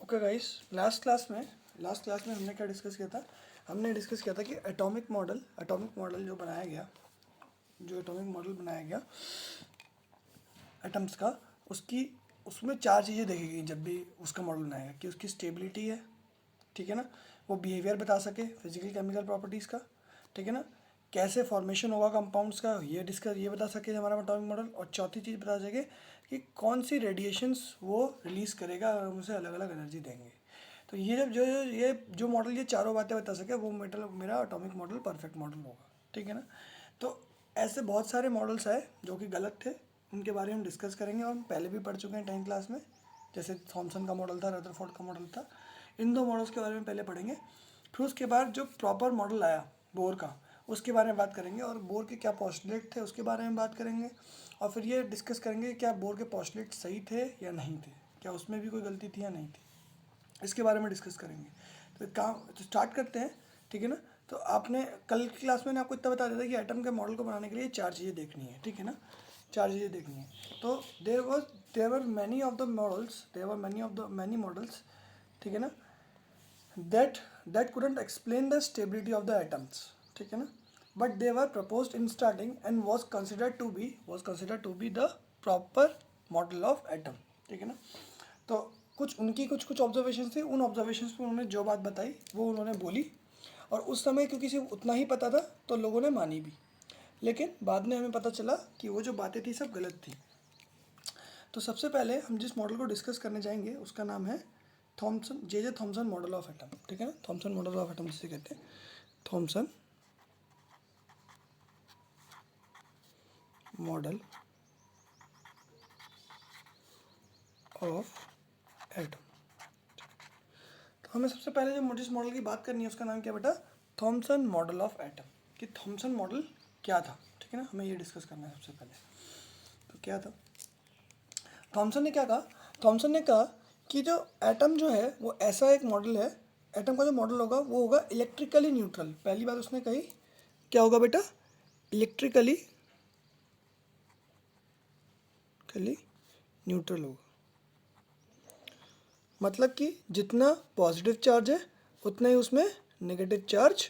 Okay guys, last class में हमने क्या डिस्कस किया था। हमने डिस्कस किया था कि एटॉमिक मॉडल जो एटॉमिक मॉडल बनाया गया एटम्स का, उसमें चार चीज़ें देखी गई जब भी उसका मॉडल बनाया कि उसकी स्टेबिलिटी है, ठीक है ना, वो बिहेवियर बता सके फिजिकल केमिकल प्रॉपर्टीज़ का, ठीक है ना, कैसे फॉर्मेशन होगा कंपाउंड्स का ये बता सके हमारा एटॉमिक मॉडल। और चौथी चीज़ बता सके कि कौन सी रेडिएशंस वो रिलीज़ करेगा और उसे अलग अलग एनर्जी देंगे। तो ये जब जो मॉडल ये चारों बातें बता सके वो मेरा एटॉमिक मॉडल परफेक्ट मॉडल होगा, ठीक है ना। तो ऐसे बहुत सारे मॉडल्स आए जो कि गलत थे, उनके बारे में हम डिस्कस करेंगे और हम पहले भी पढ़ चुके हैं 10th क्लास में। जैसे थॉमसन का मॉडल था, रदरफोर्ड का मॉडल था। इन दो मॉडल्स के बारे में पहले पढ़ेंगे, फिर उसके बाद जो प्रॉपर मॉडल आया बोर का उसके बारे में बात करेंगे और बोर के क्या पोस्टुलेट थे उसके बारे में बात करेंगे। और फिर ये डिस्कस करेंगे क्या बोर के पोस्टुलेट सही थे या नहीं थे, क्या उसमें भी कोई गलती थी या नहीं थी, इसके बारे में डिस्कस करेंगे। तो स्टार्ट करते हैं, ठीक है ना। तो आपने कल की क्लास में आपको इतना बता दिया था कि एटम के मॉडल को बनाने के लिए चार चीज़ें देखनी है, ठीक है ना, चार चीज़ें देखनी है। तो देयर वर मैनी मॉडल्स, ठीक है ना, that couldn't explain the stability of the atoms, ठीक है ना, but they were proposed in starting and was considered to be the proper model of atom, ठीक है ना। तो कुछ ऑब्जर्वेशन थी, उन ऑब्जर्वेशन पे उन्होंने जो बात बताई वो उन्होंने बोली, और उस समय क्योंकि सिर्फ उतना ही पता था तो लोगों ने मानी भी, लेकिन बाद में हमें पता चला कि वो जो बातें थी सब गलत थी। तो सबसे पहले हम जिस मॉडल को डिस्कस करने जाएंगे उसका नाम है J Thomson model of atom, ठीक है ना। थॉमसन मॉडल ऑफ एटम जिसे कहते हैं, थॉमसन मॉडल ऑफ एटम। तो हमें सबसे पहले जिस मॉडल की बात करनी है उसका नाम क्या बेटा, थॉमसन मॉडल ऑफ एटम। कि थॉमसन मॉडल क्या था, ठीक है ना, हमें ये डिस्कस करना है सबसे पहले। तो क्या था, थॉमसन ने क्या कहा, थॉमसन ने कहा कि जो एटम जो है वो ऐसा एक मॉडल है, एटम का जो मॉडल होगा वो होगा इलेक्ट्रिकली न्यूट्रल। पहली बात उसने कही क्या होगा बेटा, इलेक्ट्रिकली न्यूट्रल होगा। मतलब कि जितना पॉजिटिव चार्ज है उतना ही उसमें नेगेटिव चार्ज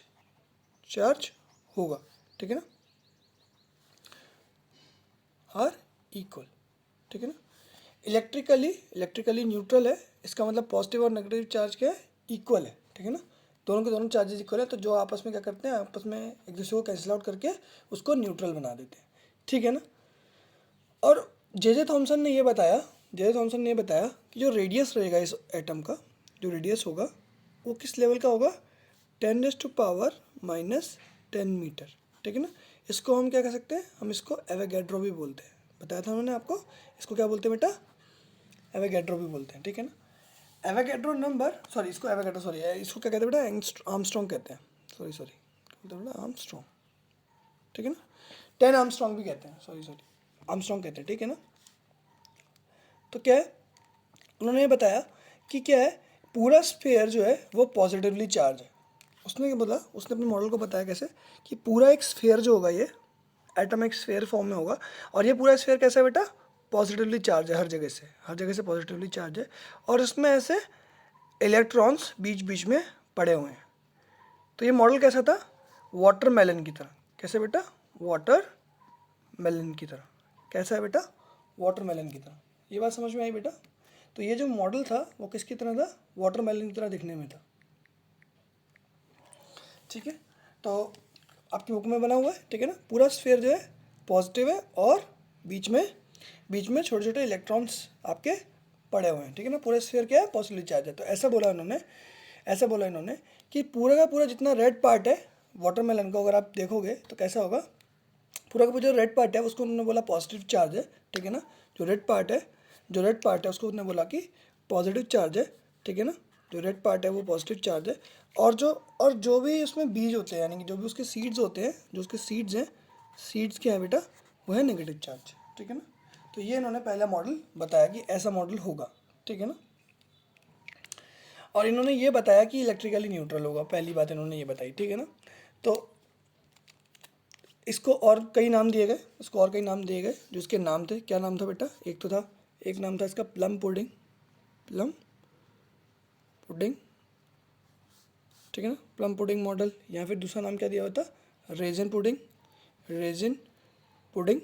होगा, ठीक है ना, आर इक्वल, ठीक है ना। इलेक्ट्रिकली न्यूट्रल है, इसका मतलब पॉजिटिव और नेगेटिव चार्ज क्या है, इक्वल है, ठीक है ना। दोनों के दोनों चार्जेस इक्वल है, तो जो आपस में क्या करते हैं, आपस में एक दूसरे को कैंसिल आउट करके उसको न्यूट्रल बना देते हैं, ठीक है ना। और जे थॉमसन ने ये बताया कि जो रेडियस रहेगा इस एटम का, जो रेडियस होगा वो किस लेवल का होगा, 10⁻⁻10 मीटर, ठीक है ना। इसको हम क्या कह सकते हैं, हम इसको एवोगैड्रो भी बोलते हैं, बताया था उन्होंने आपको। इसको क्या बोलते हैं बेटा, एवोगैड्रो भी बोलते हैं, ठीक है ना। एवोगैड्रो नंबर इसको क्या कहते हैं बेटा, आर्मस्ट्रॉन्ग कहते हैं, बेटा आर्मस्ट्रॉन्ग, ठीक है ना। 10 आर्मस्ट्रॉन्ग भी कहते हैं, आर्मस्ट्रॉन्ग कहते हैं, ठीक है ना। तो क्या है, उन्होंने ये बताया कि क्या है, पूरा स्फीयर जो है वो पॉजिटिवली चार्ज है। उसने क्या बोला, उसने अपने मॉडल को बताया कैसे कि पूरा एक स्फीयर जो होगा, ये एटम एक स्फीयर फॉर्म में होगा, और ये पूरा स्फीयर कैसा है बेटा, पॉजिटिवली चार्ज है, हर जगह से पॉजिटिवली चार्ज है, और उसमें ऐसे इलेक्ट्रॉन्स बीच बीच में पड़े हुए हैं। तो ये मॉडल कैसा था, वाटरमेलन की तरह। कैसे बेटा, वाटरमेलन की तरह। कैसा है बेटा, वाटरमेलन की तरह। ये बात समझ में आई बेटा। तो ये जो मॉडल था वो किसकी तरह था, वाटरमेलन की तरह दिखने में था, ठीक है। तो आपकी बुक में बना हुआ है, ठीक है ना। पूरा स्फीयर जो है पॉजिटिव है और बीच में छोटे छोटे इलेक्ट्रॉन्स आपके पड़े हुए हैं, ठीक है ना। पूरा स्फीयर क्या है, पॉजिटिवली चार्ज है। तो ऐसा बोला इन्होंने कि पूरा का पूरा जितना रेड पार्ट है वाटरमेलन का, अगर आप देखोगे तो कैसा होगा, पूरा का पूरा जो रेड पार्ट है उसको उन्होंने बोला पॉजिटिव चार्ज है, ठीक है ना। जो रेड पार्ट है उसको उन्होंने बोला कि पॉजिटिव चार्ज है, ठीक है ना। जो रेड पार्ट है वो पॉजिटिव चार्ज है, और जो भी उसमें बीज होते हैं, यानी कि जो भी उसके सीड्स होते हैं, जो उसके सीड्स हैं, सीड्स क्या है बेटा, वो है नेगेटिव चार्ज, ठीक है ना। तो ये इन्होंने पहला मॉडल बताया कि ऐसा मॉडल होगा, ठीक है ना। और इन्होंने ये बताया कि इलेक्ट्रिकली न्यूट्रल होगा, पहली बात इन्होंने ये बताई, ठीक है ना। तो इसको और कई नाम दिए गए, जो इसके नाम थे। क्या नाम था बेटा, एक नाम था इसका प्लम पुडिंग, ठीक है ना, प्लम पुडिंग मॉडल, या फिर दूसरा नाम क्या दिया होता, रेजिन पुडिंग, रेजिन पुडिंग,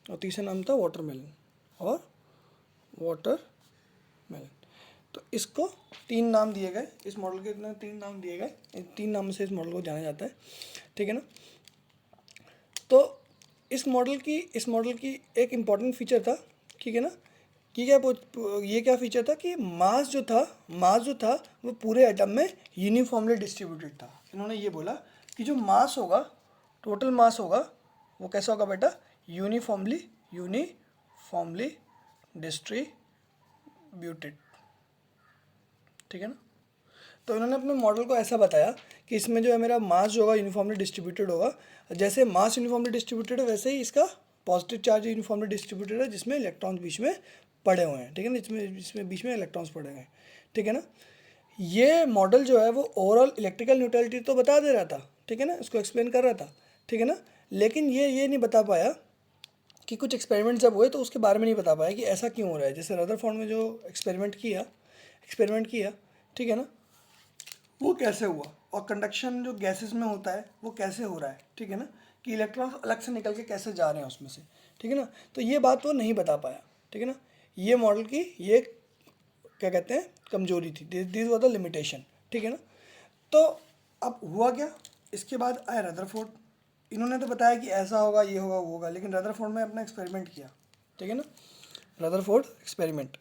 और तीसरा नाम था वाटरमेलन और वाटरमेलन। तो इसको 3 नाम दिए गए, इस मॉडल के 3 नाम दिए गए, इन 3 नामों से इस मॉडल को जाना जाता है, ठीक है ना। तो इस मॉडल की एक इम्पॉर्टेंट फीचर था, ठीक है ना, कि ये क्या फीचर था कि मास जो था वो पूरे एटम में यूनिफॉर्मली डिस्ट्रीब्यूटेड था। इन्होंने ये बोला कि जो मास होगा, टोटल मास होगा, वो कैसा होगा बेटा, यूनिफॉर्मली डिस्ट्रीब्यूटेड, ठीक है ना। तो इन्होंने अपने मॉडल को ऐसा बताया कि इसमें जो है मेरा मास जो होगा यूनिफॉर्मली डिस्ट्रीब्यूटेड होगा, जैसे मास यूनिफॉर्मली डिस्ट्रीब्यूटेड है वैसे ही इसका पॉजिटिव चार्ज यूनिफॉर्मली डिस्ट्रीब्यूटेड है, जिसमें इलेक्ट्रॉन्स बीच में पड़े हुए हैं, ठीक है ना, जिसमें बीच में इलेक्ट्रॉन्स पड़े हुए हैं, ठीक है ना। ये मॉडल जो है वो ओवरऑल इलेक्ट्रिकल न्यूट्रलिटी तो बता दे रहा था, ठीक है ना, इसको एक्सप्लेन कर रहा था, ठीक है ना, लेकिन ये नहीं बता पाया कि कुछ एक्सपेरिमेंट जब हुए तो उसके बारे में नहीं बता पाया कि ऐसा क्यों हो रहा है। जैसे रदरफोर्ड में जो एक्सपेरिमेंट किया, ठीक है ना, वो कैसे हुआ, और कंडक्शन जो गैसेस में होता है वो कैसे हो रहा है, ठीक है ना, कि इलेक्ट्रॉन अलग से निकल के कैसे जा रहे हैं उसमें से, ठीक है ना। तो ये बात वो नहीं बता पाया, ठीक है ना। ये मॉडल की ये क्या कहते हैं, कमजोरी थी, दिस वाज द लिमिटेशन, ठीक है ना। तो अब हुआ क्या, इसके बाद आए रदरफोर्ड। इन्होंने तो बताया कि ऐसा होगा, ये होगा, वो होगा, लेकिन रदरफोर्ड ने अपना एक्सपेरिमेंट किया, ठीक है ना, Rutherford experiment,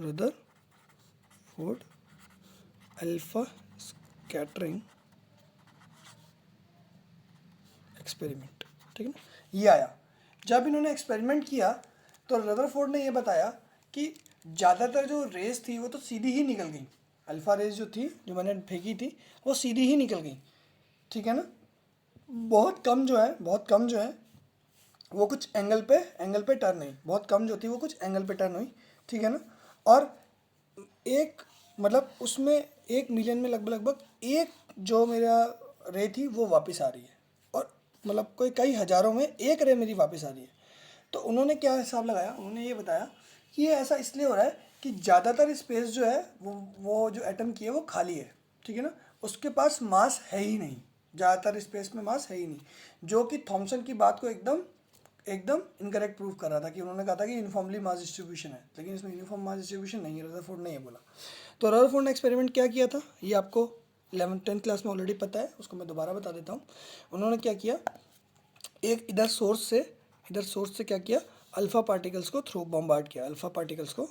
Rutherford alpha scattering experiment, ठीक है ना, ये आया। जब इन्होंने एक्सपेरिमेंट किया तो रदरफोर्ड ने ये बताया कि ज़्यादातर जो रेस थी वो तो सीधी ही निकल गई, अल्फ़ा रेस जो थी, जो मैंने फेंकी थी, वो सीधी ही निकल गई, ठीक है ना। बहुत कम जो है वो कुछ एंगल पे टर्न हुई, बहुत कम जो थी वो कुछ एंगल पे टर्न हुई, ठीक है ना। और एक मतलब उसमें 1 मिलियन में लगभग एक जो मेरा रे थी वो वापस आ रही है, और मतलब कोई कई हज़ारों में एक रे मेरी वापस आ रही है। तो उन्होंने क्या हिसाब लगाया, उन्होंने ये बताया कि ये ऐसा इसलिए हो रहा है कि ज़्यादातर स्पेस जो है वो जो एटम की है वो खाली है, ठीक है ना, उसके पास मास है ही नहीं, ज़्यादातर स्पेस में मास है ही नहीं, जो कि थॉमसन की बात को एकदम इनकरेक्ट प्रूव कर रहा था, कि उन्होंने कहा था कि यूनिफॉर्मली मास डिस्ट्रीब्यूशन है, लेकिन इसमें यूनिफॉर्म मास डिस्ट्रीब्यूशन नहीं है, रदरफोर्ड ने ये बोला। तो रदरफोर्ड ने एक्सपेरिमेंट क्या किया था, ये आपको 11th-10th क्लास में ऑलरेडी पता है, उसको मैं दोबारा बता देता हूँ। उन्होंने क्या किया, एक इधर सोर्स से क्या किया, अल्फ़ा पार्टिकल्स को थ्रू बॉम्बार्ड किया, अल्फ़ा पार्टिकल्स को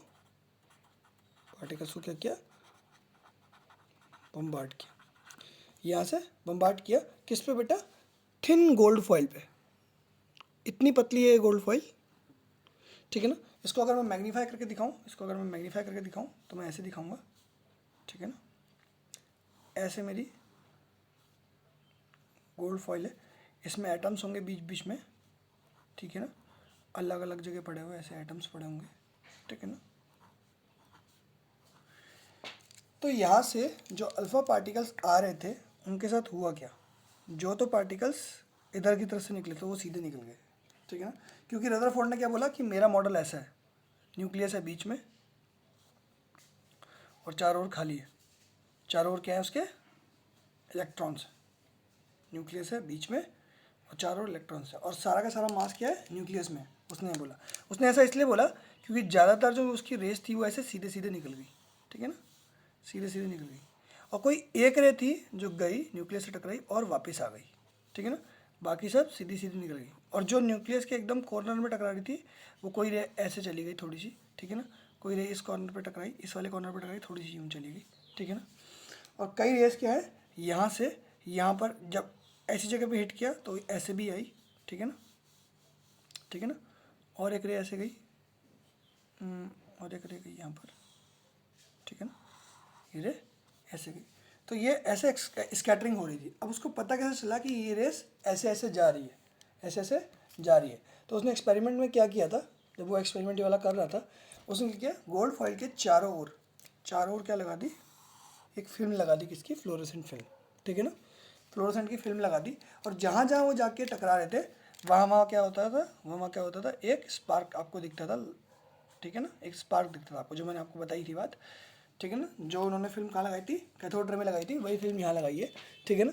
क्या किया, बॉम्बार्ड किया, यहाँ से बॉम्बार्ड किया, किस पे बेटा, थिन गोल्ड फॉइल पे, इतनी पतली है ये गोल्ड फॉइल, ठीक है ना। इसको अगर मैं मैग्नीफाई करके दिखाऊं तो मैं ऐसे दिखाऊंगा, ठीक है ना, ऐसे मेरी गोल्ड फॉइल है, इसमें एटम्स होंगे बीच बीच में, ठीक है ना, अलग अलग जगह पड़े हुए ऐसे एटम्स पड़े होंगे, ठीक है ना। तो यहाँ से जो अल्फ़ा पार्टिकल्स आ रहे थे उनके साथ हुआ क्या, जो तो पार्टिकल्स इधर की तरफ से निकले तो वो सीधे निकल गए, ठीक है ना, क्योंकि रदरफोर्ड ने क्या बोला कि मेरा मॉडल ऐसा है, न्यूक्लियस है बीच में और चारों ओर खाली है, चारों ओर क्या है उसके, इलेक्ट्रॉन्स है, न्यूक्लियस है बीच में और चारों ओर इलेक्ट्रॉन्स है, और सारा का सारा मास क्या है, न्यूक्लियस में। उसने ऐसा इसलिए बोला क्योंकि ज़्यादातर जो उसकी रेस थी वो ऐसे सीधे सीधे निकल गई, ठीक है ना, सीधे सीधे निकल गई, और कोई एक रे थी जो गई न्यूक्लियस से टकराई और वापस आ गई, ठीक है ना, बाकी सब सीधी सीधी निकल गई। और जो न्यूक्लियस के एकदम कॉर्नर में टकरा रही थी वो कोई रे ऐसे चली गई थोड़ी सी, ठीक है ना, कोई रे इस कॉर्नर पे टकराई, इस वाले कॉर्नर पे टकराई, थोड़ी सी यूँ चली गई, ठीक है ना। और कई रेस क्या है, यहाँ से यहाँ पर जब ऐसी जगह पे हिट किया तो ऐसे भी आई, ठीक है ना, और एक रे ऐसे गई, और एक रे गई यहाँ पर, ठीक है ना, ये रे ऐसे गई, तो ये ऐसे स्कैटरिंग हो रही थी। अब उसको पता कैसे चला कि ये रेस ऐसे ऐसे जा रही है, तो उसने एक्सपेरिमेंट में क्या किया था, जब वो एक्सपेरिमेंट वाला कर रहा था, उसने क्या किया, गोल्ड फॉइल के चारों ओर क्या लगा दी, एक फिल्म लगा दी, किसकी, फ्लोरेसेंट फिल्म, ठीक है ना, फ्लोरेसेंट की फिल्म लगा दी, और जहाँ जहाँ वो जाके टकरा रहे थे वहाँ क्या होता था, एक स्पार्क आपको दिखता था, ठीक है ना, एक स्पार्क दिखता था आपको, जो मैंने आपको बताई थी बात, ठीक है ना, जो उन्होंने फिल्म कहाँ लगाई थी, कैथोड रे में लगाई थी, वही फिल्म यहाँ लगाई है, ठीक है ना,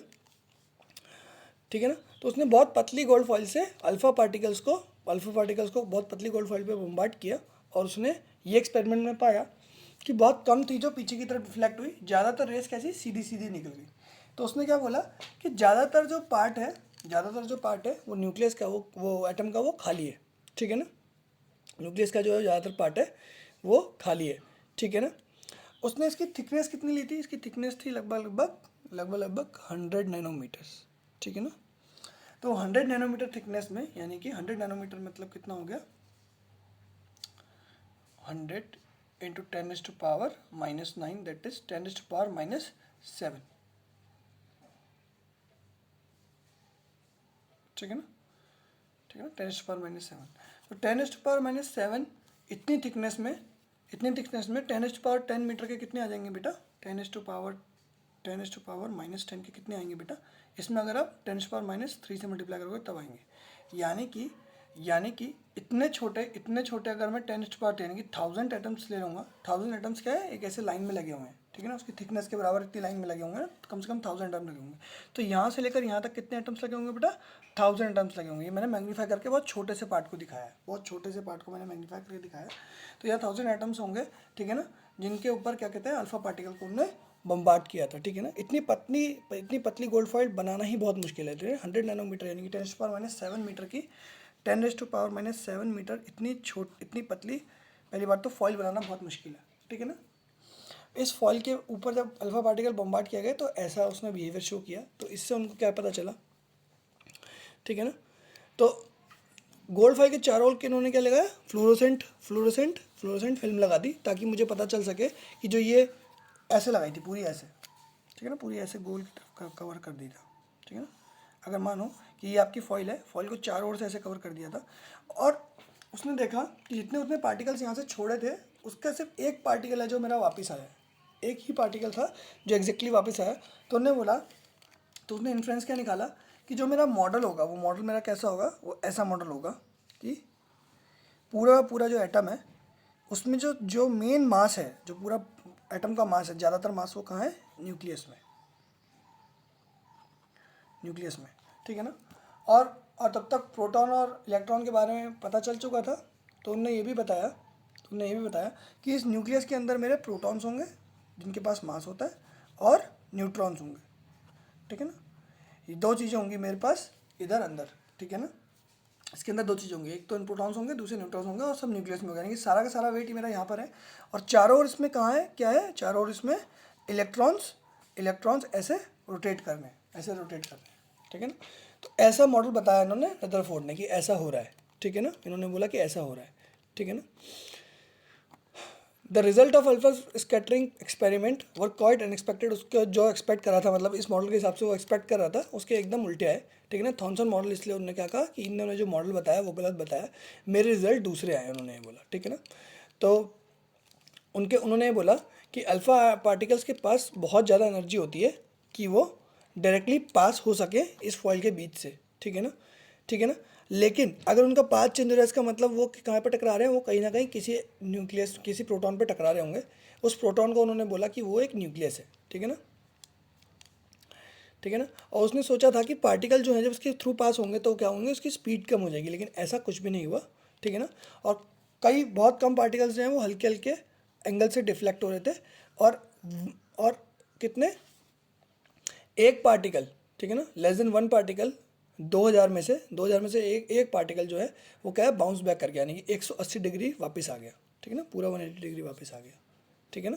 ठीक है ना। तो उसने बहुत पतली गोल्ड फॉइल से अल्फा पार्टिकल्स को बहुत पतली गोल्ड फॉइल पे बम्बार्ड किया, और उसने ये एक्सपेरिमेंट में पाया कि बहुत कम थी जो पीछे की तरफ रिफ्लेक्ट हुई, ज़्यादातर रेस कैसी सीधी सीधी निकल गई। तो उसने क्या बोला कि ज़्यादातर जो पार्ट है वो न्यूक्लियस का, वो एटम का वो खाली है, ठीक है ना, न्यूक्लियस का जो है ज़्यादातर पार्ट है वो खाली है, ठीक है ना। उसने इसकी थिकनेस कितनी ली थी, इसकी थिकनेस थी लगभग 100 नैनोमीटर्स, ठीक है ना। तो 100 नैनोमीटर थिकनेस में, यानी कि 100 नैनोमीटर मतलब कितना हो गया, 100 इंटू 10⁻⁻⁹, दैट इज 10⁻⁻⁷, ठीक है ना, ठीक है ना, 10⁻⁻⁷। तो 10⁻⁻⁷, इतनी थिकनेस में 10⁻10 मीटर के कितने आ जाएंगे बेटा, 10⁻10 के कितने आएंगे बेटा, इसमें अगर आप 10⁻³ से मल्टीप्लाई करोगे तब आएंगे। यानी कि इतने छोटे अगर मैं 10⁻10 यानी कि 1000 एटम्स ले लूँगा, 1000 एटम्स क्या है, एक ऐसे लाइन में लगे हुए हैं, ठीक है ना, उसकी थिकनेस के बराबर इतनी लाइन में लगे होंगे ना, तो कम से कम 1000 एटम्स लगे होंगे। तो यहाँ से लेकर यहाँ तक कितने एटम्स लगे होंगे बेटा, 1000 एटम्स लगे होंगे। ये मैंने मैग्नीफाई करके बहुत छोटे से पार्ट को दिखाया है, बहुत छोटे से पार्ट को मैंने मैग्नीफाई करके दिखाया है। तो यहाँ 1000 एटम्स होंगे, ठीक है ना, जिनके ऊपर क्या कहते हैं, अल्फा पार्टिकल को उन्होंने बम्बार्ड किया था, ठीक है ना। इतनी पतली गोल्ड फॉइल बनाना ही बहुत मुश्किल है, 100 नैनोमीटर यानी कि 10⁻⁷ मीटर की 10⁻⁷ मीटर, इतनी पतली, पहली बात तो फॉइल बनाना बहुत मुश्किल है, ठीक है ना। इस फॉइल के ऊपर जब अल्फा पार्टिकल बम्बार्ड किया गया तो ऐसा उसने बिहेवियर शो किया, तो इससे उनको क्या पता चला, ठीक है ना। तो गोल्ड फॉइल के चारों ओर इन्होंने क्या लगाया, फ्लोरोसेंट फिल्म लगा दी, ताकि मुझे पता चल सके कि जो ये ऐसे लगाई थी पूरी ऐसे, ठीक है ना, पूरी ऐसे गोल की तरफ कवर कर दी था, ठीक है ना। अगर मानो कि ये आपकी फॉइल है, फॉइल को चारों ओर से ऐसे कवर कर दिया था, और उसने देखा कि जितने उतने पार्टिकल्स यहाँ से छोड़े थे, उसका सिर्फ एक पार्टिकल है जो मेरा वापस आया, एक ही पार्टिकल था जो एग्जैक्टली वापस आया। तो उसने इन्फ्रेंस क्या निकाला कि जो मेरा मॉडल होगा, वो मॉडल मेरा कैसा होगा, वो ऐसा मॉडल होगा कि पूरा जो एटम है उसमें जो मेन मास है, जो पूरा एटम का मास है, ज़्यादातर मास वो कहाँ है, न्यूक्लियस में, ठीक है ना। और तब तक प्रोटॉन और इलेक्ट्रॉन के बारे में पता चल चुका था, तो उन्होंने ये भी बताया कि इस न्यूक्लियस के अंदर मेरे प्रोटॉन्स होंगे जिनके पास मास होता है, और न्यूट्रॉन्स होंगे, ठीक है ना। ये दो चीज़ें होंगी मेरे पास इधर अंदर, ठीक है ना। इसके अंदर दो चीज़ें होंगी, एक तो प्रोटॉन्स होंगे, दूसरे न्यूट्रॉन्स होंगे, और सब न्यूक्लियस में होगा, यानी कि सारा का सारा वेट मेरा यहाँ पर है। और चारों ओर इसमें कहाँ है, क्या है, चारों ओर इसमें इलेक्ट्रॉन्स ऐसे रोटेट करने, ठीक है ना। तो ऐसा मॉडल बताया इन्होंने, रदरफोर्ड ने, कि ऐसा हो रहा है, ठीक है ना। इन्होंने बोला कि ऐसा हो रहा है, ठीक है ना। The result of alpha scattering experiment were quite unexpected. उसका जो एक्सपेक्ट करा था, मतलब इस मॉडल के हिसाब से वो एक्सपेक्ट कर रहा था, उसके एकदम उल्टे आए, ठीक है ना। थॉमसन मॉडल, इसलिए उन्होंने क्या कहा कि इन्होंने जो मॉडल बताया वो गलत बताया, मेरे रिजल्ट दूसरे आए, उन्होंने ये बोला, ठीक है ना। तो उन्होंने ये बोला कि अल्फ़ा पार्टिकल्स के पास बहुत ज़्यादा एनर्जी होती है कि वो डायरेक्टली पास हो सके इस फॉइल के बीच से, ठीक है ना। लेकिन अगर उनका पाथ चेंज हो रहा है, इसका मतलब वो कहाँ पर टकरा रहे हैं, वो कहीं ना कहीं किसी प्रोटॉन पे टकरा रहे होंगे। उस प्रोटॉन को उन्होंने बोला कि वो एक न्यूक्लियस है, ठीक है ना। और उसने सोचा था कि पार्टिकल जो है जब उसके थ्रू पास होंगे तो क्या होंगे, उसकी स्पीड कम हो जाएगी, लेकिन ऐसा कुछ भी नहीं हुआ, ठीक है ना। और बहुत कम पार्टिकल्स जो हैं वो हल्के हल्के एंगल से डिफ्लेक्ट हो रहे थे, और कितने, एक पार्टिकल, ठीक है ना, लेस देन 1 पार्टिकल, 2000 में से एक पार्टिकल जो है वो क्या है, बाउंस बैक कर गया, यानी कि 180 डिग्री वापस आ गया, ठीक है ना, पूरा 180 डिग्री वापस आ गया, ठीक है ना।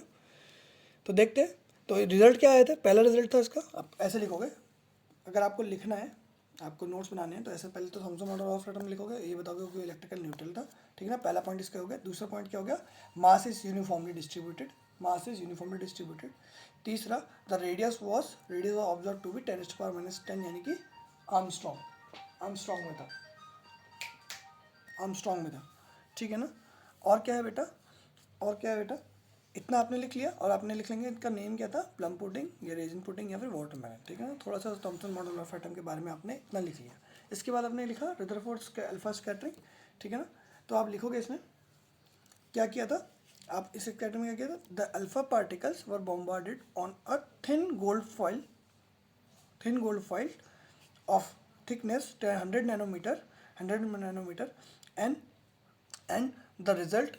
तो देखते हैं, तो रिजल्ट क्या आया था, पहला रिजल्ट था इसका, आप ऐसे लिखोगे, अगर आपको लिखना है, आपको नोट्स बनाने हैं, तो ऐसे पहले तो थॉमसन मॉडल ऑफ एटम लिखोगे, ये बताओगे कि इलेक्ट्रिकल न्यूट्रल था, ठीक है ना। पहला पॉइंट इसका हो गया। दूसरा पॉइंट क्या हो गया, मास इज यूनिफॉर्मली डिस्ट्रीब्यूटेड, तीसरा, the radius was observe to be 10⁻⁻10, यानी कि आर्मस्ट्रॉन्ग में था, ठीक है ना। और क्या है बेटा, इतना आपने लिख लिया, और आपने लिख लेंगे इनका नेम क्या था, प्लम पुडिंग या रेजिन पुडिंग या फिर वाटरमेलन, ठीक है ना। थोड़ा सा थॉमसन मॉडल ऑफ एटम के बारे में आपने इतना लिख लिया। इसके बाद आपने लिखा रदरफोर्ड अल्फा स्कैटरिंग, ठीक है ना। तो आप लिखोगे इसमें क्या किया था, आप इस एक्सपेरिमेंट में क्या किया था, the alpha particles were bombarded on a thin gold foil of thickness 100 nanometre and the result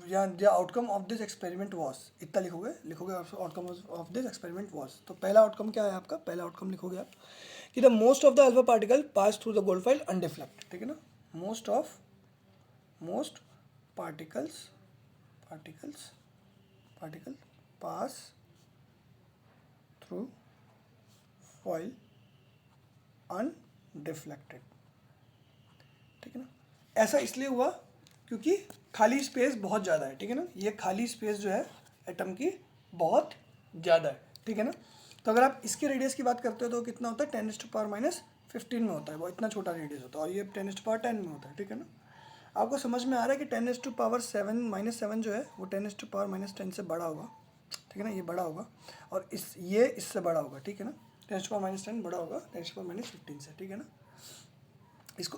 या the outcome of this experiment was, इतना लिखोगे outcome of this experiment was. तो पहला आउटकम क्या है आपका, पहला आउटकम लिखोगे आप कि the most of the alpha particle pass through the gold foil undeflected, ठीक है ना, most particles pass through foil undeflected, ठीक है ना। ऐसा इसलिए हुआ क्योंकि खाली स्पेस बहुत ज़्यादा है, ठीक है ना, ये खाली स्पेस जो है एटम की बहुत ज़्यादा है, ठीक है ना। तो अगर आप इसके रेडियस की बात करते हो तो कितना होता है, 10⁻⁻15 में होता है, वो इतना छोटा रेडियस होता है, और ये 10⁻10 में होता है, ठीक है ना। आपको समझ में आ रहा है कि 10⁻7 जो है वो 10⁻10 से बड़ा होगा, ठीक है ना, ये बड़ा होगा, और ये इससे बड़ा होगा, ठीक है ना, 10⁻10 बड़ा होगा 10⁻15 से, ठीक है ना। इस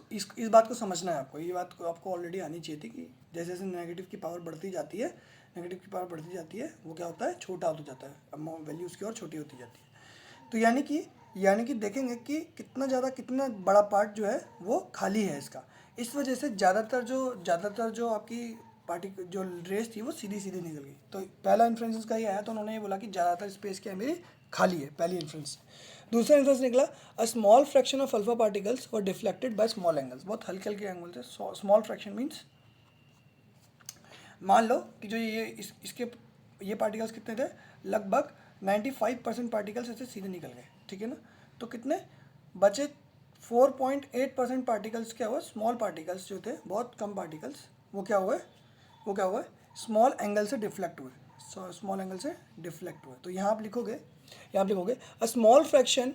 बात को समझना है आपको, ये बात को आपको ऑलरेडी आनी चाहिए थी कि जैसे जैसे नेगेटिव की पावर बढ़ती जाती है वो क्या होता है, छोटा होता जाता है, वैल्यू उसकी और छोटी होती जाती है। तो यानी कि देखेंगे कि कितना बड़ा पार्ट जो है वो खाली है इसका, इस वजह से ज़्यादातर जो आपकी जो रेस थी वो सीधी निकल गई। तो पहला इन्फ्रेंस का ये आया, तो उन्होंने ये बोला कि ज़्यादातर स्पेस क्या है मेरी खाली है, पहली इन्फ्रेंस। दूसरा इन्फ्रेंस निकला, a small fraction of alpha particles were deflected by small angles, बहुत हल्के एंगल थे। स्मॉल फ्रैक्शन मीन्स मान लो कि जो ये पार्टिकल्स कितने थे, लगभग 95% पार्टिकल्स ऐसे सीधे निकल गए, ठीक है ना। तो कितने बचे, 4.8% पार्टिकल्स क्या हुआ, स्मॉल पार्टिकल्स जो थे, बहुत कम पार्टिकल्स, वो क्या हुए स्मॉल एंगल से डिफ्लेक्ट हुए, तो यहाँ आप लिखोगे अ स्मॉल फ्रैक्शन,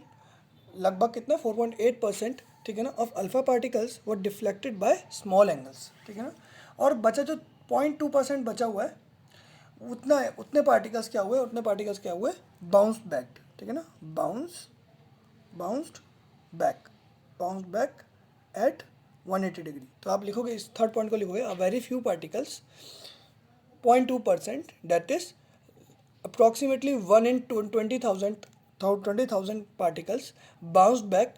लगभग कितना 4.8%, ठीक है ना, of alpha particles were deflected by small angles, ठीक है ना। और बचा जो 0.2% बचा हुआ है, उतने पार्टिकल्स क्या हुए बाउंस्ड बैक, ठीक है ना, बाउंस्ड बैक एट 180 डिग्री। तो आप लिखोगे, इस थर्ड पॉइंट को लिखोगे, a very few particles 0.2%, that is approximately 1 in 20,000 particles bounced back,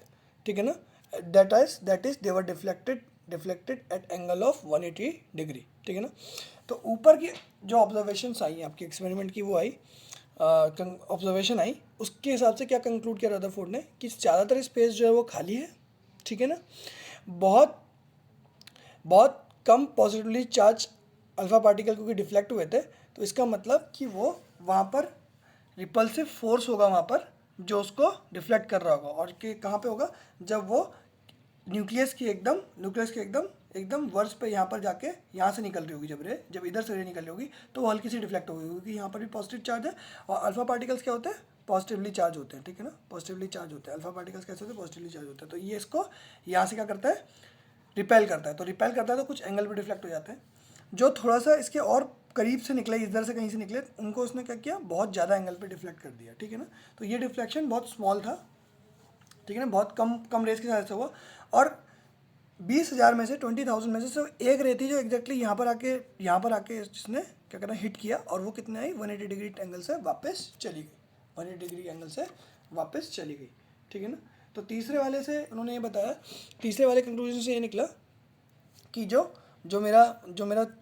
ठीक है ना, that is they were deflected at angle of 180 degree, ठीक है ना। तो ऊपर की जो ऑब्जर्वेशंस आई आपके एक्सपेरिमेंट की, वो आई ऑब्जर्वेशन आई, उसके हिसाब से क्या कंक्लूड किया रदरफोर्ड ने कि ज़्यादातर स्पेस जो है वो खाली है, ठीक है ना। बहुत कम पॉजिटिवली चार्ज अल्फा पार्टिकल क्योंकि डिफ्लेक्ट हुए थे, तो इसका मतलब कि वो वहाँ पर रिपल्सिव फोर्स होगा वहाँ पर जो उसको डिफ्लेक्ट कर रहा होगा, और कि कहाँ पे होगा, जब वो न्यूक्लियस की एकदम वर्स पे यहाँ पर जाके यहाँ से निकल रही होगी, जब इधर से रे निकल रही होगी तो वो हल्की सी डिफ्लेक्ट होगी, क्योंकि यहाँ पर भी पॉजिटिव चार्ज है, और अल्फा पार्टिकल्स क्या होते हैं, पॉजिटिवली चार्ज होते हैं, ठीक है ना, पॉजिटिवली चार्ज होते हैं अल्फा पार्टिकल्स, कैसे होते हैं, पॉजिटिवली चार्ज होते हैं। तो ये इसको यहाँ से क्या करता है, रिपेल करता है, तो कुछ एंगल पे डिफ्लेक्ट हो जाते हैं। जो थोड़ा सा इसके और करीब से निकले, इधर से कहीं से निकले, उनको उसने क्या किया, बहुत ज़्यादा एंगल पे डिफ्लेक्ट कर दिया, ठीक है ना। तो ये डिफ्लेक्शन बहुत स्मॉल था, ठीक है ना, बहुत कम रेस के साथ से हुआ, और 20,000 में से 20,000 में से सिर्फ एक रे थी जो एग्जैक्टली यहाँ पर आके जिसने क्या करना, हिट किया, और वो कितने आई, 180 डिग्री एंगल से वापस चली गई, 180 डिग्री एंगल से वापस चली गई, ठीक है ना। तो तीसरे वाले से उन्होंने ये बताया, तीसरे वाले कंक्लूजन से ये निकला कि जो मेरा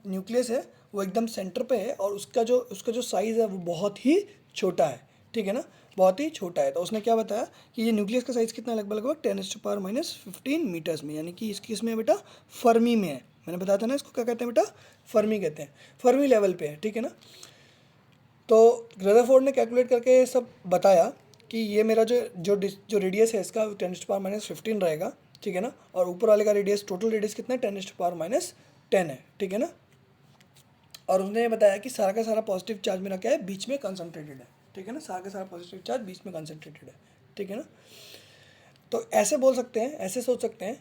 न्यूक्लियस है वो एकदम सेंटर पे है, और उसका जो साइज़ है वो बहुत ही छोटा है, ठीक है ना, बहुत ही छोटा है। तो उसने क्या बताया कि ये न्यूक्लियस का साइज़ कितना है, लगभग 10⁻⁻15 मीटर्स में, यानी कि इसमें बेटा फर्मी में है। मैंने बताया था ना, इसको क्या कहते हैं बेटा, फर्मी कहते हैं, फर्मी लेवल पे है, ठीक है ना। तो रदरफोर्ड ने कैलकुलेट करके सब बताया कि ये मेरा जो रेडियस है इसका 10⁻⁻15 रहेगा, ठीक है ना, और ऊपर वाले का रेडियस, टोटल रेडियस कितना है, 10⁻⁻10 है, ठीक है ना। और उसने ये बताया कि सारा का सारा पॉजिटिव चार्ज मेरा क्या है, बीच में कंसंट्रेटेड है, ठीक है ना, सारा का सारा पॉजिटिव चार्ज बीच में कंसंट्रेटेड है, ठीक है ना। तो ऐसे बोल सकते हैं, ऐसे सोच सकते हैं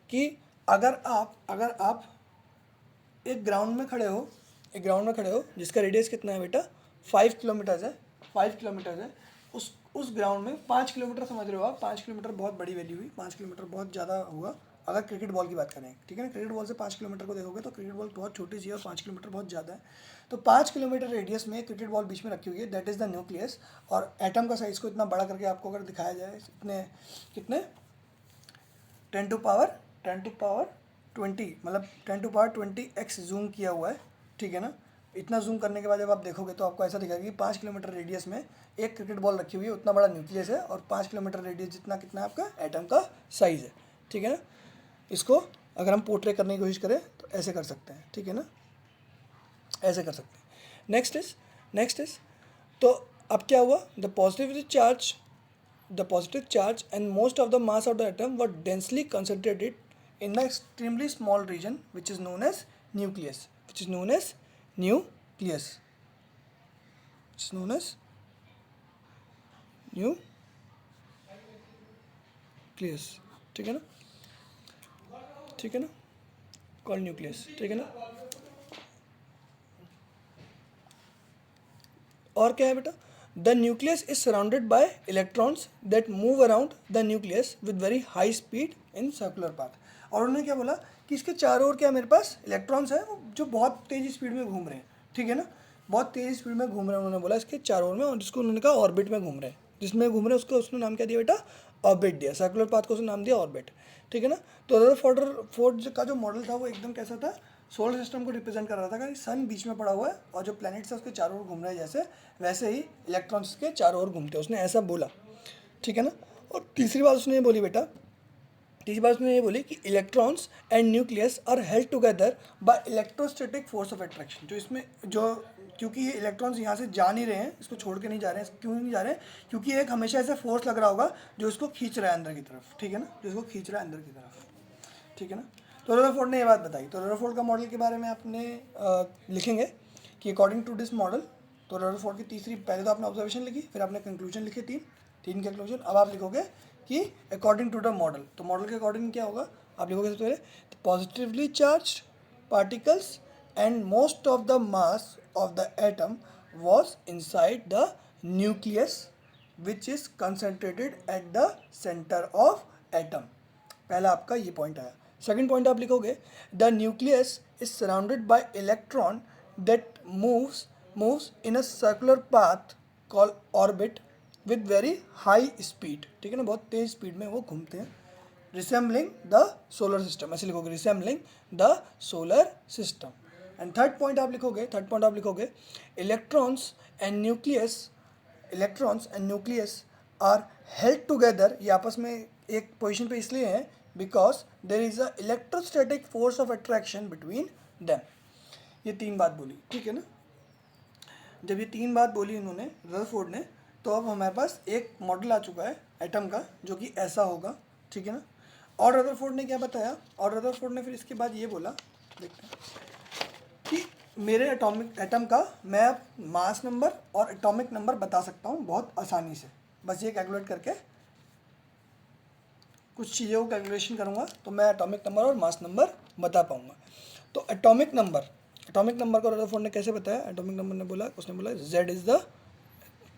कि अगर आप एक ग्राउंड में खड़े हो जिसका रेडियस कितना है बेटा, 5 किलोमीटर्स है, उस ग्राउंड में 5 किलोमीटर, समझ रहे हो आप, 5 किलोमीटर बहुत बड़ी वैल्यू हुई, 5 किलोमीटर बहुत ज़्यादा हुआ, अगर क्रिकेट बॉल की बात करें, ठीक है ना, क्रिकेट बॉल से 5 किलोमीटर को देखोगे तो क्रिकेट बॉल बहुत छोटी सी है और 5 किलोमीटर बहुत ज़्यादा है। तो 5 किलोमीटर रेडियस में क्रिकेट बॉल बीच में रखी हुई है, दैट इज़ द न्यूक्लियस। और एटम का साइज़ को इतना बड़ा करके आपको अगर दिखाया जाए, इतने कितने 10 टू पावर 20, मतलब 10 टू पावर 20x जूम किया हुआ है, ठीक है ना। इतना जूम करने के बाद जब आप देखोगे तो आपको ऐसा दिखेगा कि 5 किलोमीटर रेडियस में एक क्रिकेट बॉल रखी हुई है, उतना बड़ा न्यूक्लियस है, और 5 किलोमीटर रेडियस जितना कितना आपका एटम का साइज़ है, ठीक है ना। इसको अगर हम पोर्ट्रे करने की कोशिश करें तो ऐसे कर सकते हैं, ठीक है ना, ऐसे कर सकते हैं। नेक्स्ट इज तो अब क्या हुआ, the positive charge and most of the mass of the atom were densely concentrated in the extremely small region which is known as nucleus, ठीक है ना, कॉल्ड न्यूक्लियस, ठीक है ना। और क्या है बेटा, the nucleus is surrounded by electrons that move around the nucleus with very high speed in circular path. और उन्होंने क्या बोला कि इसके चारों ओर क्या मेरे पास इलेक्ट्रॉन्स हैं जो बहुत तेज़ी स्पीड में घूम रहे हैं, ठीक है ना, बहुत तेज़ी स्पीड में घूम रहे हैं, उन्होंने बोला इसके चारों ओर में, और जिसको उन्होंने कहा ऑर्बिट में घूम रहे हैं, जिसमें घूम रहे हैं उसको उसने नाम क्या दिया बेटा, ऑर्बिट दिया, सर्कुलर पाथ को उसने नाम दिया ऑर्बिट, ठीक है ना। तो रदरफोर्ड का जो मॉडल था वो एकदम कैसा था, सोलर सिस्टम को रिप्रेजेंट कर रहा था कि सन बीच में पड़ा हुआ है और जो प्लैनेट्स है उसके चारों ओर घूम रहे हैं, जैसे वैसे ही इलेक्ट्रॉन्स के चारों ओर घूमते हैं, उसने ऐसा बोला, ठीक है ना। और तीसरी बात उसने ये बोली कि electrons and nucleus are held together by electrostatic force of attraction. जो इसमें क्योंकि ये इलेक्ट्रॉन्स यहाँ से जा नहीं रहे हैं, इसको छोड़ के नहीं जा रहे हैं, क्यों नहीं जा रहे हैं, क्योंकि एक हमेशा ऐसा फोर्स लग रहा होगा जो इसको खींच रहा है अंदर की तरफ, ठीक है ना, जो इसको खींच रहा है अंदर की तरफ, ठीक है ना। तो रदरफोर्ड ने ये बात बताई। तो रदरफोर्ड का मॉडल के बारे में आपने लिखेंगे कि अकॉर्डिंग टू दिस मॉडल, तो रदरफोर्ड की तीसरी, पहले तो आपने ऑब्जर्वेशन लिखी, फिर आपने कंक्लूजन लिखे, तीन कंक्लूजन। अब आप लिखोगे कि अकॉर्डिंग टू द मॉडल, तो मॉडल के अकॉर्डिंग क्या होगा, आप लिखोगे सबसे पहले positively charge particles and most of the mass of the atom was inside the nucleus which is concentrated at the centre of atom. पहला आपका ये पॉइंट आया। सेकंड पॉइंट आप लिखोगे the nucleus is surrounded by electron that moves in a circular path called orbit with very high speed, ठीक है ना, बहुत तेज स्पीड में वो घूमते हैं, रिसेम्बलिंग द सोलर सिस्टम, ऐसे लिखोगे, resembling the solar system. And third point आप लिखोगे electrons and nucleus are held together, ये आपस में एक पोजीशन पे इसलिए हैं because there is a electrostatic force of attraction between them. ये तीन बात बोली, ठीक है ना। जब ये तीन बात बोली उन्होंने, रदरफोर्ड ने, तो अब हमारे पास एक मॉडल आ चुका है एटम का जो कि ऐसा होगा, ठीक है ना। और रदरफोर्ड ने क्या बताया, और रदरफोर्ड ने फिर इसके बाद ये बोला, देखते हैं कि मेरे एटम का मैं अब मास नंबर और एटॉमिक नंबर बता सकता हूँ बहुत आसानी से, बस ये कैलकुलेट करके कुछ चीज़ों को कैलकुलेशन करूँगा तो मैं एटॉमिक नंबर और मास नंबर बता पाऊँगा। तो एटॉमिक नंबर को रदरफोर्ड ने कैसे बताया, एटॉमिक नंबर ने बोला, उसने बोला z is the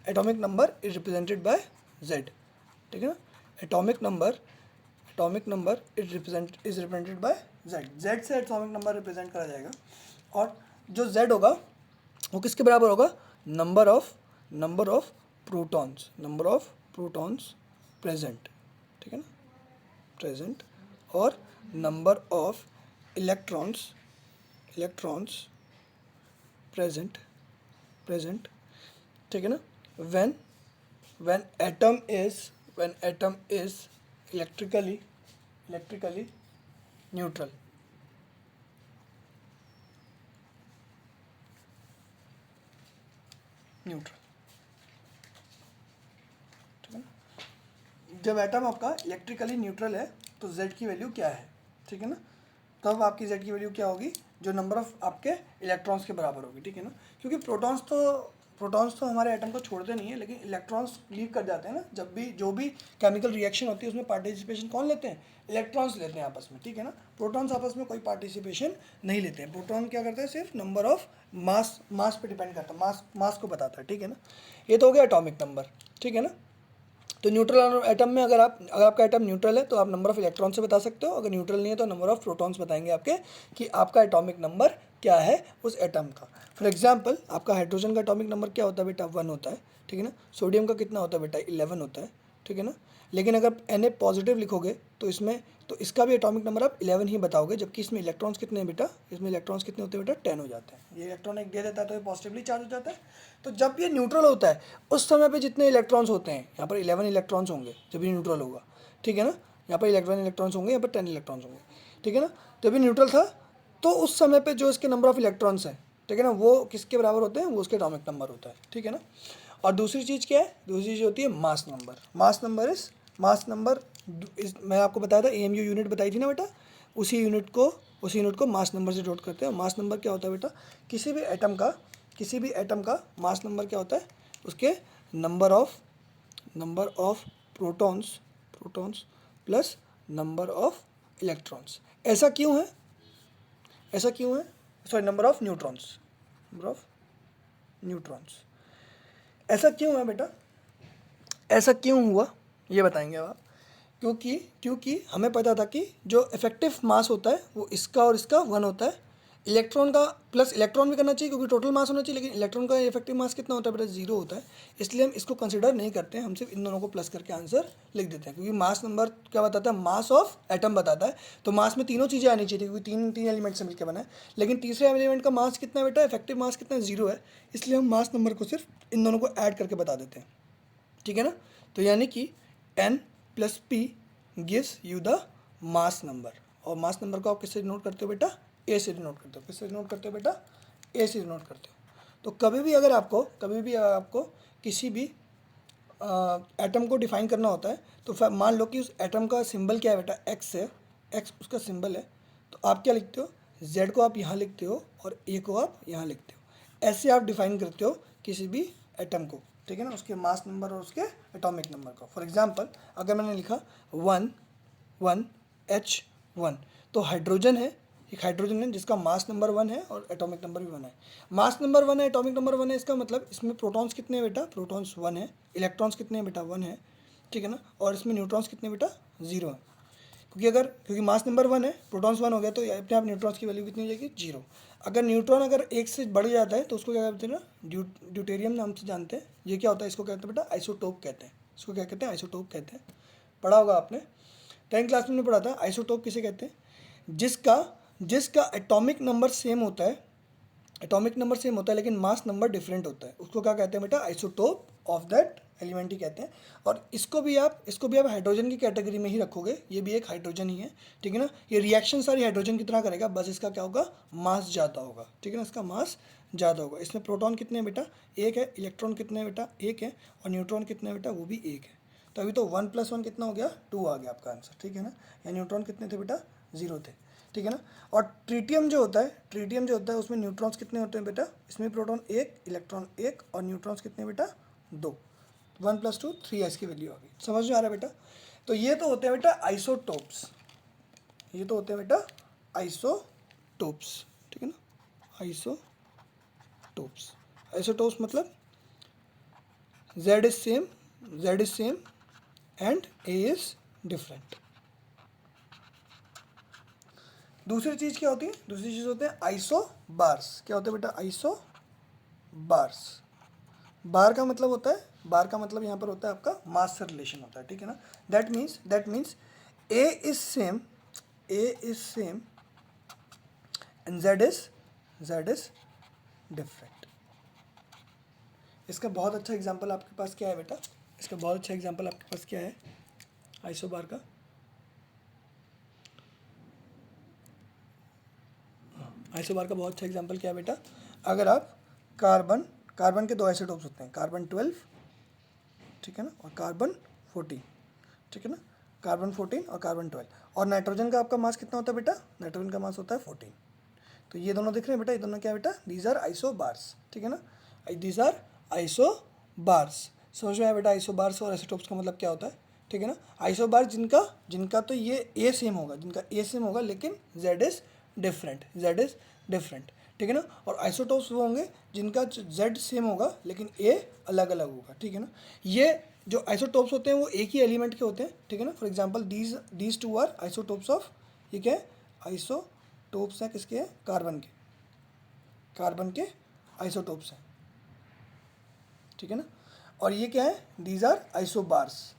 atomic number is represented by z, ठीक है ना। Atomic number is represented by z से एटॉमिक नंबर रिप्रेजेंट करा जाएगा, और जो z होगा वो किसके बराबर होगा, नंबर ऑफ प्रोटॉन्स प्रेजेंट, ठीक है ना, प्रेजेंट, और नंबर ऑफ इलेक्ट्रॉन्स प्रेजेंट, ठीक है ना, when atom is electrically neutral, ठीक है ना। जब एटम आपका इलेक्ट्रिकली न्यूट्रल है तो z की वैल्यू क्या है, ठीक है ना, तब आपकी z की वैल्यू क्या होगी, जो नंबर ऑफ आपके इलेक्ट्रॉन्स के बराबर होगी, ठीक है ना। क्योंकि प्रोटॉन्स तो हमारे एटम को छोड़ते नहीं है, लेकिन इलेक्ट्रॉन्स लीव कर जाते हैं ना, जब भी जो भी केमिकल रिएक्शन होती है उसमें पार्टिसिपेशन कौन लेते हैं, इलेक्ट्रॉन्स लेते हैं आपस में, ठीक है ना। प्रोटॉन्स आपस में कोई पार्टिसिपेशन नहीं लेते हैं। प्रोटॉन क्या करते हैं, सिर्फ नंबर ऑफ मास पे डिपेंड करता है, मास को बताता है, ठीक है ना। ये तो हो गया एटॉमिक नंबर, ठीक है ना। तो न्यूट्रल एटम में अगर आपका एटम न्यूट्रल है तो आप नंबर ऑफ इलेक्ट्रॉन से बता सकते हो, अगर न्यूट्रल नहीं है तो नंबर ऑफ प्रोटॉन्स बताएंगे आपके कि आपका एटॉमिक नंबर क्या है उस एटम का। फॉर एग्जांपल आपका हाइड्रोजन का एटॉमिक नंबर क्या होता है बेटा, 1 होता है, ठीक है ना। सोडियम का कितना होता है बेटा, 11 होता है, ठीक है ना। लेकिन अगर Na पॉजिटिव लिखोगे तो इसका भी एटॉमिक नंबर आप 11 ही बताओगे, जबकि इसमें इलेक्ट्रॉन्स कितने हैं बेटा, इसमें इलेक्ट्रॉन्स कितने होते हैं बेटा, 10 हो जाते हैं। ये इलेक्ट्रॉन एक दे देता है तो ये पॉजिटिवली चार्ज हो जाता है। तो जब ये न्यूट्रल होता है उस समय पे जितने इलेक्ट्रॉन्स होते हैं, यहाँ पर 11 इलेक्ट्रॉन्स होंगे जब ये न्यूट्रल होगा, ठीक है ना। यहाँ पर 11 इलेक्ट्रॉन्स होंगे, यहाँ पर 10 इलेक्ट्रॉन्स होंगे, ठीक है ना। जब ये न्यूट्रल था तो उस समय पे जो इसके नंबर ऑफ इलेक्ट्रॉन्स हैं, ठीक है ना, वो किसके बराबर होते हैं, वो उसके एटॉमिक नंबर होता है, ठीक है ना। और दूसरी चीज़ क्या है, दूसरी चीज़ होती है मास नंबर। मास नंबर मैं आपको बताया था, AMU यूनिट बताई थी ना बेटा, उसी यूनिट को मास नंबर से नोट करते हैं। मास नंबर क्या होता है बेटा, किसी भी एटम का मास नंबर क्या होता है, उसके number of protons plus number of electrons. ऐसा क्यों है, सॉरी नंबर ऑफ न्यूट्रॉन्स, ऐसा क्यों है बेटा, ऐसा क्यों हुआ ये बताएंगे अब आप। क्योंकि हमें पता था कि जो इफेक्टिव मास होता है वो इसका और इसका 1 होता है, इलेक्ट्रॉन का प्लस इलेक्ट्रॉन भी करना चाहिए क्योंकि टोटल मास होना चाहिए, लेकिन इलेक्ट्रॉन का इफेक्टिव मास कितना होता है बेटा, 0 होता है। इसलिए हम इसको कंसिडर नहीं करते हैं, हम सिर्फ इन दोनों को प्लस करके आंसर लिख देते हैं, क्योंकि मास नंबर क्या बताता है, मास ऑफ एटम बताता है। तो मास में तीनों चीज़ें आनी चाहिए क्योंकि तीन एलिमेंट से मिलकर बना है, लेकिन तीसरे एलिमेंट का मास कितना है बेटा, इफेक्टिव मास कितना है, 0 है। इसलिए हम मास नंबर को सिर्फ इन दोनों को ऐड करके बता देते हैं, ठीक है ना। तो यानी कि N + P gives you the mass number. और मास नंबर को आप किससे नोट करते हो बेटा, A से नोट करते हो। किससे नोट करते हो बेटा, A से नोट करते हो। तो कभी भी अगर आपको किसी भी एटम को डिफाइन करना होता है तो मान लो कि उस एटम का सिंबल क्या है बेटा, X है, X उसका सिंबल है, तो आप क्या लिखते हो, Z को आप यहाँ लिखते हो और A को आप यहाँ लिखते हो। ऐसे आप डिफाइन करते हो किसी भी एटम को, ठीक है ना, उसके मास नंबर और उसके एटॉमिक नंबर को। फॉर एग्जांपल अगर मैंने लिखा 1H1, तो हाइड्रोजन है, एक हाइड्रोजन है जिसका मास नंबर 1 है और एटॉमिक नंबर भी 1 है। मास नंबर 1 है, एटॉमिक नंबर 1 है, इसका मतलब इसमें प्रोटॉन्स कितने हैं बेटा, प्रोटॉन्स 1 है, इलेक्ट्रॉन्स कितने हैं बेटा, 1 है, ठीक है ना। और इसमें न्यूट्रॉन्स कितने बेटा, 0 है। क्योंकि मास नंबर 1 है, प्रोटॉन्स 1 हो गया, तो अपने आप न्यूट्रॉन्स की वैल्यू कितनी हो जाएगी, 0। अगर न्यूट्रॉन अगर 1 से बढ़ जाता है तो उसको क्या कहते हैं ना, ड्यूटेरियम नाम से जानते हैं। ये क्या होता है, इसको कहते हैं बेटा आइसोटोप कहते हैं। इसको क्या कहते हैं, आइसोटोप कहते हैं। पढ़ा होगा आपने 10th क्लास में पढ़ा था। आइसोटोप किसे कहते हैं, जिसका एटॉमिक नंबर सेम होता है, लेकिन मास नंबर डिफरेंट होता है, उसको क्या कहते हैं बेटा, आइसोटोप ऑफ दैट एलिमेंट ही कहते हैं। और इसको भी आप हाइड्रोजन की कैटेगरी में ही रखोगे, ये भी एक हाइड्रोजन ही है, ठीक है ना। ये रिएक्शन सारी हाइड्रोजन की तरह करेगा, बस इसका क्या होगा, मास ज़्यादा होगा, ठीक है ना, इसका मास ज़्यादा होगा। इसमें प्रोटॉन कितने हैं बेटा, 1 है, इलेक्ट्रॉन कितने हैं बेटा, 1 है, और न्यूट्रॉन कितने हैं बेटा, वो भी 1 है। तो अभी तो 1 + 1 कितना हो गया, 2 आ गया आपका आंसर, ठीक है ना। या न्यूट्रॉन कितने थे बेटा, 0 थे, ठीक है ना। और ट्रीटियम जो होता है उसमें न्यूट्रॉन्स कितने होते हैं बेटा, इसमें प्रोटॉन 1, इलेक्ट्रॉन 1, और न्यूट्रॉन्स कितने बेटा, 2। 1 + 2 3 इसकी वैल्यू आ गई, समझ में आ रहा है बेटा। तो ये तो होते हैं बेटा आइसोटोप्स, ठीक है ना। आइसोटोप्स मतलब Z is same and A is different। दूसरी चीज़ क्या होती है, दूसरी चीज़ होते हैं आइसोबार्स। क्या होते हैं बेटा, आइसोबार्स। बार का मतलब यहाँ पर होता है आपका मास से रिलेशन होता है, ठीक है ना। That means A is same and Z is different। इसका बहुत अच्छा एग्जांपल आपके पास क्या है बेटा, आइसोबार का। आइसोबार का बहुत अच्छा एग्जांपल क्या है बेटा, अगर आप कार्बन के 2 आइसोटोप्स होते हैं, कार्बन 12, ठीक है ना, और कार्बन 14, ठीक है ना, कार्बन 14 और कार्बन 12, और नाइट्रोजन का आपका मास कितना होता है बेटा, नाइट्रोजन का मास होता है 14। तो ये दोनों दिख रहे हैं बेटा, ये दोनों क्या है बेटा, दीज आर आइसोबार्स, ठीक है ना, दीज आर आइसोबार्स। समझ में आया बेटा, आइसोबार्स और आइसोटोप्स का मतलब क्या होता है, ठीक है ना। आइसोबार जिनका तो ये A सेम होगा, लेकिन Z इज डिफरेंट, ठीक है ना। और आइसोटोप्स वो होंगे जिनका Z सेम होगा लेकिन A अलग अलग होगा, ठीक है ना। ये जो आइसोटोप्स होते हैं वो एक ही एलिमेंट के होते हैं, ठीक है ना। For example these two are isotopes of, ये क्या है, आइसोटोप्स हैं किसके, कार्बन के आइसोटोप्स हैं, ठीक है ना। और ये क्या है, दीज आर आइसोबार्स।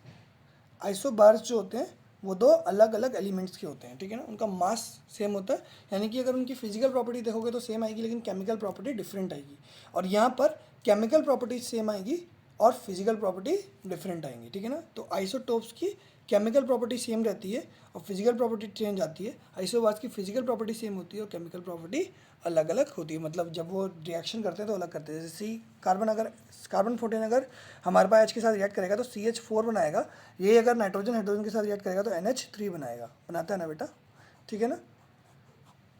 आइसोबार्स जो होते हैं वो दो अलग अलग एलिमेंट्स के होते हैं, ठीक है ना। उनका मास सेम होता है, यानी कि अगर उनकी फिजिकल प्रॉपर्टी देखोगे तो सेम आएगी लेकिन केमिकल प्रॉपर्टी डिफरेंट आएगी। और यहाँ पर केमिकल प्रॉपर्टी सेम आएगी और फिजिकल प्रॉपर्टी डिफरेंट आएंगी, ठीक है ना। तो आइसोटोप्स की केमिकल प्रॉपर्टी सेम रहती है और फिजिकल प्रॉपर्टी चेंज आती है। आइसोबार्स की फिजिकल प्रॉपर्टी सेम होती है और केमिकल प्रॉपर्टी अलग अलग होती है, मतलब जब वो रिएक्शन करते हैं तो अलग करते हैं। जैसे कार्बन 14 अगर हमारे पास H के साथ रिएक्ट करेगा तो CH4 बनाएगा, ये अगर नाइट्रोजन हाइड्रोजन के साथ रिएक्ट करेगा तो NH3 बनाता है ना बेटा, ठीक है ना,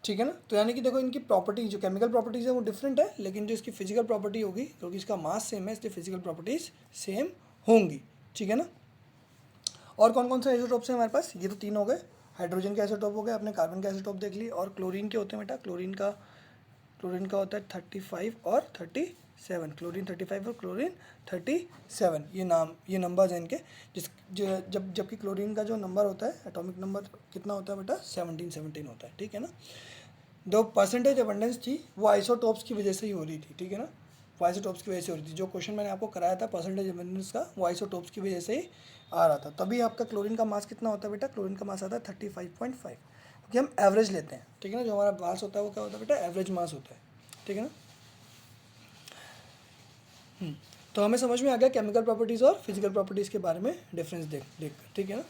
ठीक है ना। तो यानी कि देखो इनकी प्रॉपर्टी जो केमिकल प्रॉपर्टीज़ है वो डिफरेंट है, लेकिन जो इसकी फिजिकल प्रॉपर्टी होगी क्योंकि इसका मास सेम है इसलिए फिजिकल प्रॉपर्टीज़ सेम होंगी, ठीक है ना। और कौन कौन से आइसोटोप्स हैं हमारे पास, ये तो 3 हो गए, हाइड्रोजन के आइसोटोप हो गए, अपने कार्बन के आइसोटोप देख लिए। और क्लोरीन के होते हैं बेटा, क्लोरीन का होता है 35 और 37, क्लोरीन 35 और क्लोरीन 37, ये नंबर्स हैं इनके। जबकि क्लोरीन का जो नंबर होता है एटॉमिक नंबर कितना होता है बेटा, 17 होता है, ठीक है ना। जो परसेंटेज अबंडेंस थी वो आइसोटोप्स की वजह से ही हो रही थी, ठीक है ना, वो आइसोटोप्स की वजह से हो रही थी। जो क्वेश्चन मैंने आपको कराया था परसेंटेज अबंडेंस का, वो आइसोटोप्स की वजह से ही आ रहा था। तभी आपका क्लोरीन का मास कितना होता है बेटा, क्लोरीन का मास आता है 35.5, क्योंकि हम एवरेज लेते हैं, ठीक है ना। जो हमारा मास होता है वो क्या होता है बेटा, एवरेज मास होता है, ठीक है ना। तो हमें समझ में आ गया केमिकल प्रॉपर्टीज़ और फिजिकल प्रॉपर्टीज़ के बारे में डिफरेंस देख कर, ठीक है ना,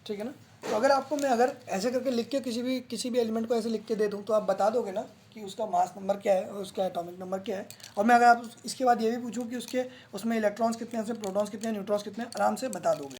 ठीक है ना। तो अगर आपको मैं अगर ऐसे करके लिख के किसी भी एलिमेंट को ऐसे लिख के दे दूँ तो आप बता दोगे ना कि उसका मास नंबर क्या है और उसका एटॉमिक नंबर क्या है। और मैं अगर आप इसके बाद ये भी पूछूँ कि उसमें इलेक्ट्रॉन्स कितने हैं, उसमें प्रोटॉन्स कितने हैं, न्यूट्रॉन्स कितने हैं, आराम से बता दोगे।